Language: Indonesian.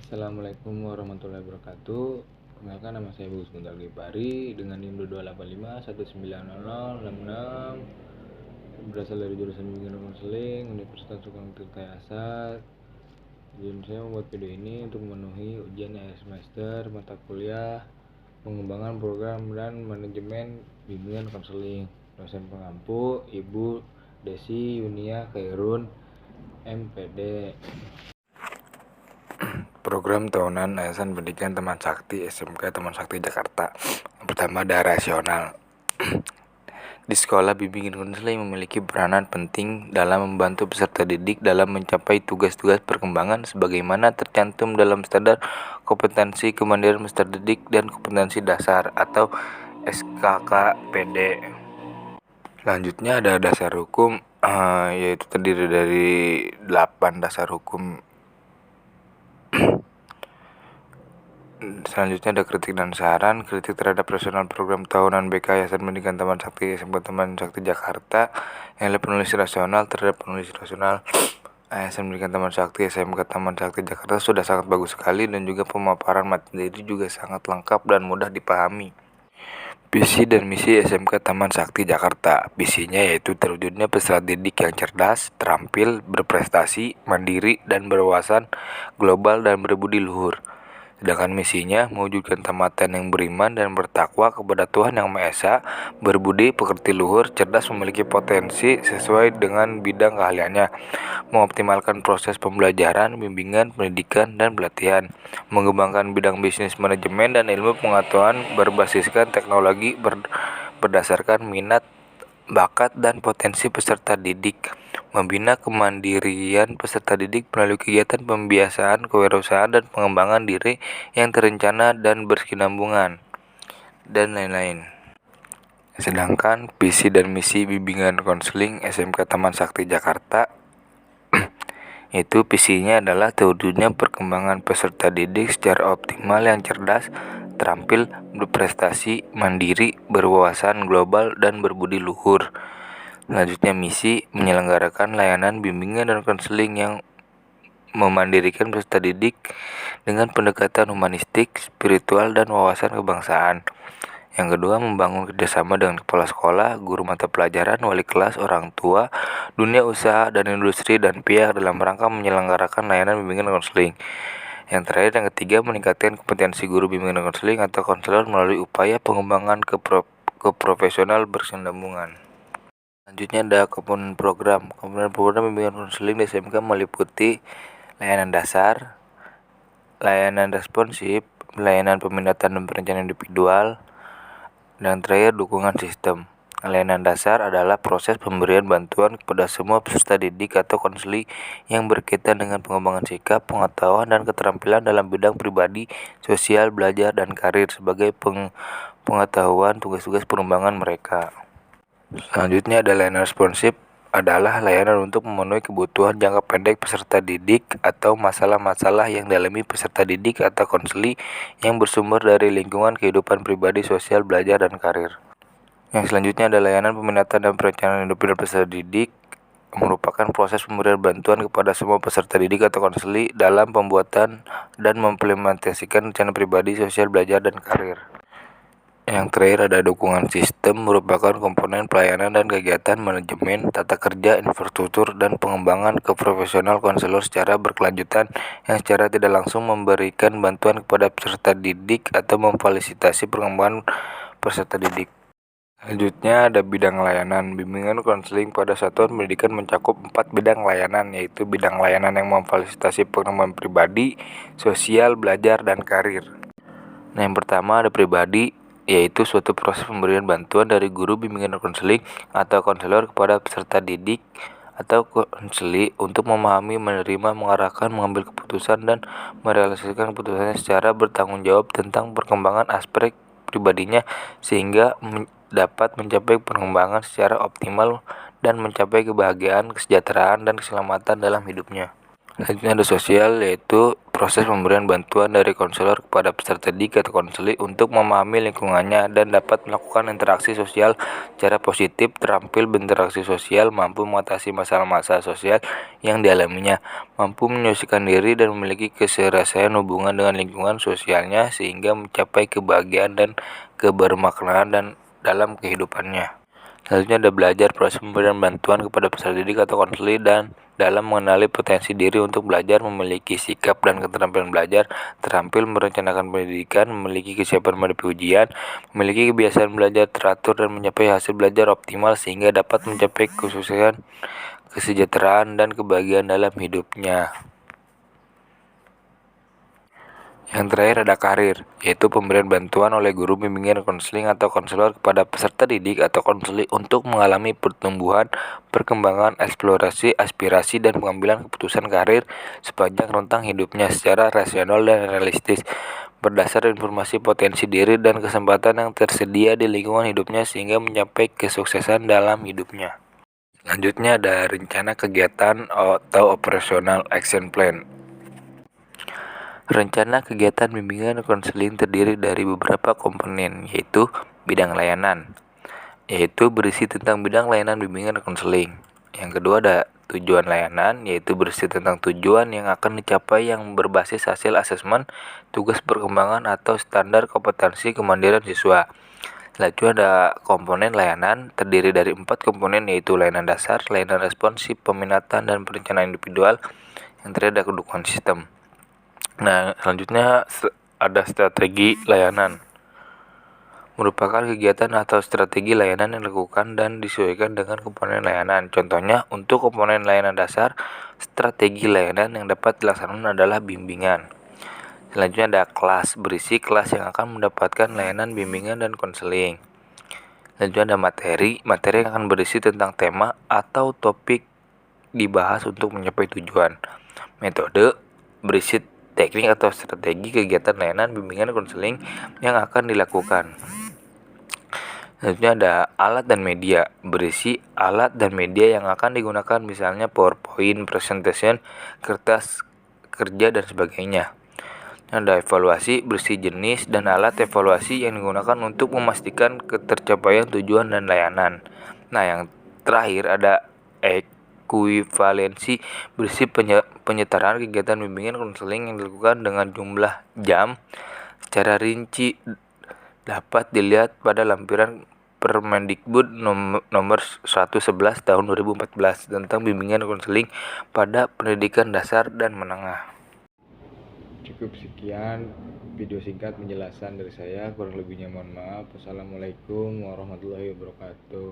Assalamualaikum warahmatullahi wabarakatuh. Perkenalkan, nama saya Bagus Guntur Gipari dengan NIM 2285 19066, berasal dari jurusan Bimbingan Konseling Universitas Sugeng Tirtayasa. Tujuan saya membuat video ini untuk memenuhi ujian akhir semester mata kuliah pengembangan program dan manajemen bimbingan konseling. Dosen pengampu Ibu Desi Yunia Khairun, MPD. Program tahunan Yayasan Pendidikan Taman Sakti SMK Taman Sakti Jakarta. Yang pertama, ada rasional. Di sekolah, bimbingan konseling memiliki peranan penting dalam membantu peserta didik dalam mencapai tugas-tugas perkembangan sebagaimana tercantum dalam standar kompetensi kemandirian peserta didik dan kompetensi dasar atau SKKPD. Selanjutnya ada dasar hukum, yaitu terdiri dari 8 dasar hukum. Selanjutnya ada kritik dan saran. Kritik terhadap rasional program tahunan BK Yayasan Pendidikan Taman Sakti SMK Taman Sakti Jakarta yang oleh penulis rasional terhadap penulis rasional Yayasan Pendidikan Taman Sakti SMK Taman Sakti Jakarta sudah sangat bagus sekali, dan juga pemaparan materi juga sangat lengkap dan mudah dipahami. Visi dan misi SMK Taman Sakti Jakarta. Visinya yaitu terwujudnya peserta didik yang cerdas, terampil, berprestasi, mandiri, dan berwawasan global dan berbudi luhur. Sedangkan misinya mewujudkan tamatan yang beriman dan bertakwa kepada Tuhan Yang Maha Esa, berbudi, pekerti luhur, cerdas, memiliki potensi sesuai dengan bidang keahliannya, mengoptimalkan proses pembelajaran, bimbingan, pendidikan, dan pelatihan, mengembangkan bidang bisnis manajemen dan ilmu pengetahuan berbasiskan teknologi berdasarkan minat, bakat, dan potensi peserta didik, membina kemandirian peserta didik melalui kegiatan pembiasaan kewirausahaan dan pengembangan diri yang terencana dan berkesinambungan, dan lain-lain. Sedangkan visi dan misi bimbingan konseling SMK Taman Sakti Jakarta itu visinya adalah terwujudnya perkembangan peserta didik secara optimal yang cerdas, terampil, berprestasi, mandiri, berwawasan global, dan berbudi luhur. Selanjutnya misi, menyelenggarakan layanan bimbingan dan konseling yang memandirikan peserta didik dengan pendekatan humanistik, spiritual, dan wawasan kebangsaan. Yang kedua, membangun kerjasama dengan kepala sekolah, guru mata pelajaran, wali kelas, orang tua, dunia usaha dan industri, dan pihak dalam rangka menyelenggarakan layanan bimbingan konseling. Yang terakhir, yang ketiga, meningkatkan kompetensi guru bimbingan konseling atau konselor melalui upaya pengembangan keprofesional berkesinambungan. Selanjutnya ada komponen program. Komponen program bimbingan konseling di SMK meliputi layanan dasar, layanan responsif, layanan peminatan dan perencanaan individual, dan terakhir dukungan sistem. Layanan dasar adalah proses pemberian bantuan kepada semua peserta didik atau konseling yang berkaitan dengan pengembangan sikap, pengetahuan, dan keterampilan dalam bidang pribadi, sosial, belajar, dan karir sebagai pengetahuan tugas-tugas pengembangan mereka. Selanjutnya ada layanan responsif, adalah layanan untuk memenuhi kebutuhan jangka pendek peserta didik atau masalah-masalah yang dialami peserta didik atau konseling yang bersumber dari lingkungan kehidupan pribadi, sosial, belajar, dan karir. Yang selanjutnya ada layanan peminatan dan perencanaan individu peserta didik, merupakan proses pemberian bantuan kepada semua peserta didik atau konseling dalam pembuatan dan mengimplementasikan rencana pribadi, sosial, belajar, dan karir. Yang terakhir ada dukungan sistem, merupakan komponen pelayanan dan kegiatan manajemen, tata kerja, infrastruktur, dan pengembangan keprofesional konselor secara berkelanjutan yang secara tidak langsung memberikan bantuan kepada peserta didik atau memfasilitasi perkembangan peserta didik. Selanjutnya ada bidang layanan. Bimbingan konseling pada satuan pendidikan mencakup 4 bidang layanan, yaitu bidang layanan yang memfasilitasi pengembangan pribadi, sosial, belajar, dan karir. Nah, yang pertama ada pribadi, yaitu suatu proses pemberian bantuan dari guru bimbingan konseling atau konselor kepada peserta didik atau konseling untuk memahami, menerima, mengarahkan, mengambil keputusan, dan merealisasikan keputusannya secara bertanggung jawab tentang perkembangan aspek pribadinya sehingga dapat mencapai perkembangan secara optimal dan mencapai kebahagiaan, kesejahteraan, dan keselamatan dalam hidupnya. Selanjutnya ada sosial, yaitu proses pemberian bantuan dari konselor kepada peserta didik atau konseli untuk memahami lingkungannya dan dapat melakukan interaksi sosial secara positif, terampil berinteraksi sosial, mampu mengatasi masalah-masalah sosial yang dialaminya, mampu menyesuaikan diri dan memiliki keserasian hubungan dengan lingkungan sosialnya sehingga mencapai kebahagiaan dan kebermaknaan dan dalam kehidupannya. Selanjutnya ada belajar proses pemberian bantuan kepada peserta didik atau konseli dan dalam mengenali potensi diri untuk belajar, memiliki sikap dan keterampilan belajar, terampil merencanakan pendidikan, memiliki kesiapan menghadapi ujian, memiliki kebiasaan belajar teratur dan mencapai hasil belajar optimal sehingga dapat mencapai kesuksesan, kesejahteraan, dan kebahagiaan dalam hidupnya. Yang terakhir ada karir, yaitu pemberian bantuan oleh guru bimbingan konseling atau konselor kepada peserta didik atau konseli untuk mengalami pertumbuhan, perkembangan, eksplorasi, aspirasi, dan pengambilan keputusan karir sepanjang rentang hidupnya secara rasional dan realistis, berdasar informasi potensi diri dan kesempatan yang tersedia di lingkungan hidupnya sehingga mencapai kesuksesan dalam hidupnya. Selanjutnya ada rencana kegiatan atau operational action plan. Rencana kegiatan bimbingan konseling terdiri dari beberapa komponen, yaitu bidang layanan, yaitu berisi tentang bidang layanan bimbingan konseling. Yang kedua ada tujuan layanan, yaitu berisi tentang tujuan yang akan dicapai yang berbasis hasil asesmen, tugas perkembangan atau standar kompetensi kemandirian siswa. Selanjutnya ada komponen layanan, terdiri dari 4 komponen, yaitu layanan dasar, layanan responsif, peminatan, dan perencanaan individual. Yang terakhir ada dukungan sistem. Nah, selanjutnya ada strategi layanan. Merupakan kegiatan atau strategi layanan yang dilakukan dan disesuaikan dengan komponen layanan. Contohnya, untuk komponen layanan dasar, strategi layanan yang dapat dilaksanakan adalah bimbingan. Selanjutnya ada kelas, berisi kelas yang akan mendapatkan layanan bimbingan dan konseling. Selanjutnya ada materi yang akan berisi tentang tema atau topik dibahas untuk mencapai tujuan. Metode, berisi teknik atau strategi kegiatan layanan bimbingan konseling yang akan dilakukan. Selanjutnya ada alat dan media, berisi alat dan media yang akan digunakan, misalnya PowerPoint, presentation, kertas kerja, dan sebagainya. Ada evaluasi, berisi jenis dan alat evaluasi yang digunakan untuk memastikan ketercapaian tujuan dan layanan. Nah, yang terakhir ada ekuivalensi, berisi penyetaraan kegiatan bimbingan konseling yang dilakukan dengan jumlah jam secara rinci dapat dilihat pada lampiran Permendikbud nomor 111 tahun 2014 tentang bimbingan konseling pada pendidikan dasar dan menengah. Cukup sekian video singkat penjelasan dari saya, kurang lebihnya mohon maaf. Wassalamualaikum warahmatullahi wabarakatuh.